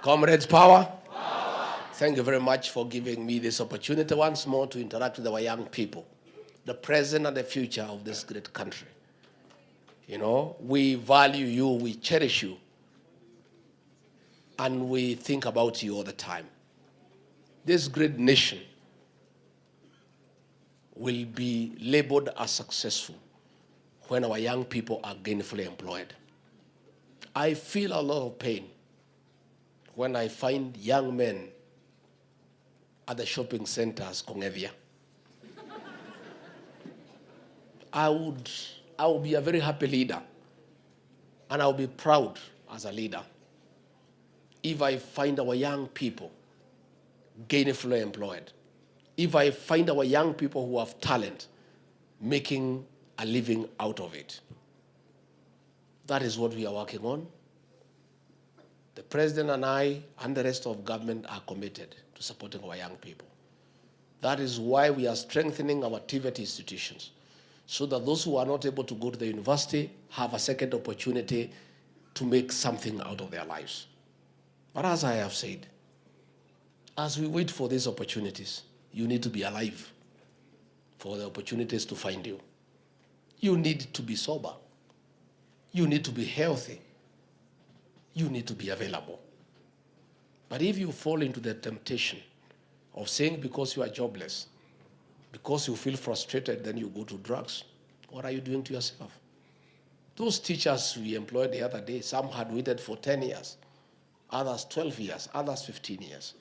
Comrades, power. Thank you very much for giving me this opportunity once more to interact with our young people, the present and the future of this great country. You know, we value you, we cherish you, and we think about you all the time. This great nation will be labeled as successful when our young people are gainfully employed. I feel a lot of pain when I find young men at the shopping centers, Kongevia. I would be a very happy leader, and I'll be proud as a leader if I find our young people gainfully employed, if I find our young people who have talent making a living out of it. That is what we are working on. The President and I and the rest of government are committed to supporting our young people. That is why we are strengthening our TVET institutions, so that those who are not able to go to the university have a second opportunity to make something out of their lives. But as I have said, as we wait for these opportunities, you need to be alive for the opportunities to find you. You need to be sober. You need to be healthy. You need to be available. But if you fall into the temptation of saying because you are jobless, because you feel frustrated, then you go to drugs, what are you doing to yourself? Those teachers we employed the other day, some had waited for 10 years, others 12 years, others 15 years.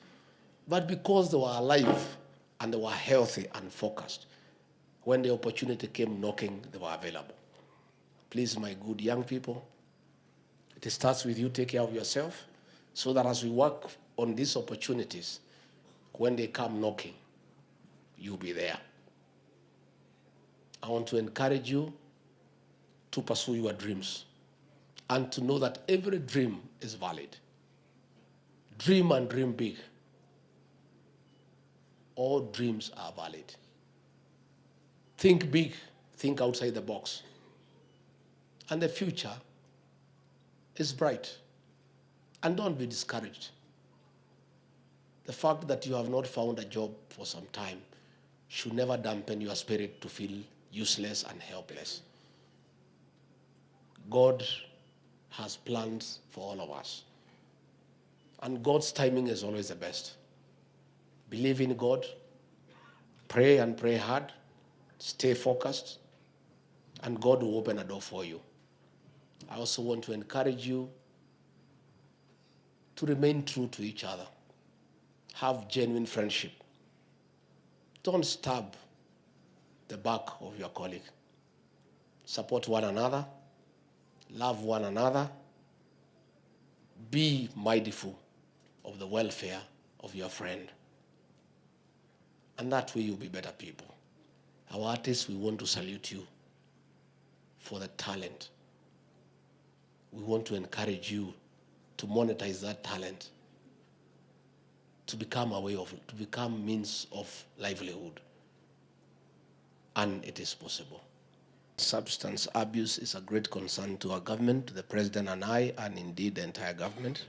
But because they were alive and they were healthy and focused, when the opportunity came knocking, they were available. Please, my good young people, it starts with you. Take care of yourself, so that as we work on these opportunities, when they come knocking, you'll be there. I want to encourage you to pursue your dreams and to know that every dream is valid. Dream and dream big. All dreams are valid. Think big, think outside the box. And the future is bright. And don't be discouraged. The fact that you have not found a job for some time should never dampen your spirit to feel useless and helpless. God has plans for all of us. And God's timing is always the best. Believe in God, pray and pray hard, stay focused, and God will open a door for you. I also want to encourage you to remain true to each other. Have genuine friendship. Don't stab the back of your colleague. Support one another. Love one another. Be mindful of the welfare of your friend. And that way you'll be better people. Our artists, we want to salute you for the talent. We want to encourage you to monetize that talent, to become a way of, to become means of livelihood. And it is possible. Substance abuse is a great concern to our government, to the President and I, and indeed the entire government.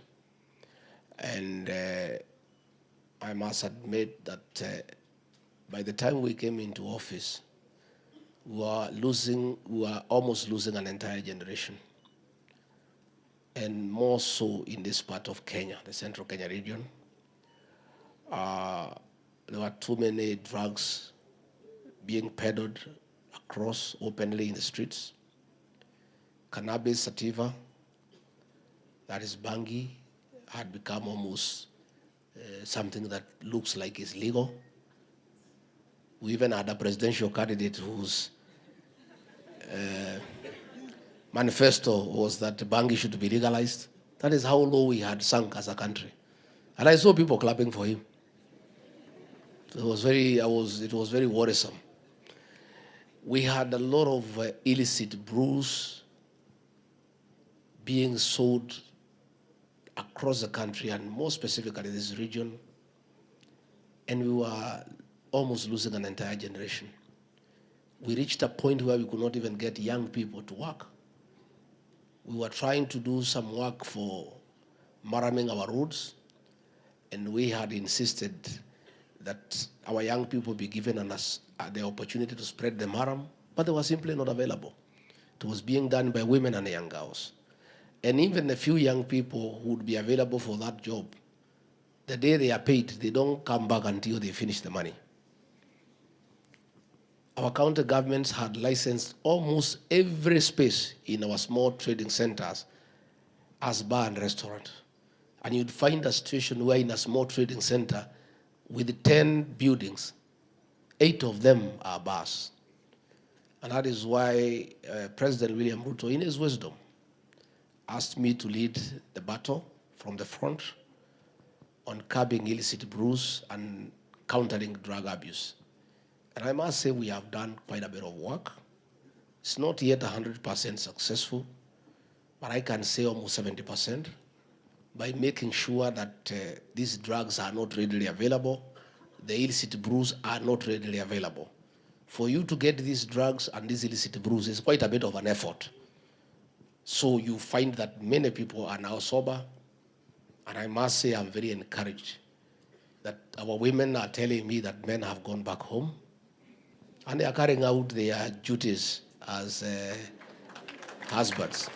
And I must admit that by the time we came into office, we were almost losing an entire generation. And more so in this part of Kenya, the central Kenya region. There were too many drugs being peddled across openly in the streets. Cannabis sativa, that is bangi, had become almost something that looks like it's legal. We even had a presidential candidate whose manifesto was that bangi should be legalized. That is how low we had sunk as a country. And I saw people clapping for him. It was very worrisome. We had a lot of illicit brews being sold across the country, and more specifically this region. And we were almost losing an entire generation. We reached a point where we could not even get young people to work. We were trying to do some work for maraming our roads, and we had insisted that our young people be given the opportunity to spread the maram, but they were simply not available. It was being done by women and young girls. And even a few young people who would be available for that job, the day they are paid, they don't come back until they finish the money. Our county governments had licensed almost every space in our small trading centers as bar and restaurant. And you'd find a situation where in a small trading center with 10 buildings, 8 of them are bars. And that is why President William Ruto, in his wisdom, asked me to lead the battle from the front on curbing illicit brews and countering drug abuse. And I must say we have done quite a bit of work. It's not yet 100% successful, but I can say almost 70% by making sure that these drugs are not readily available, the illicit brews are not readily available. For you to get these drugs and these illicit brews is quite a bit of an effort. So you find that many people are now sober, and I must say I'm very encouraged that our women are telling me that men have gone back home and they are carrying out their duties as husbands.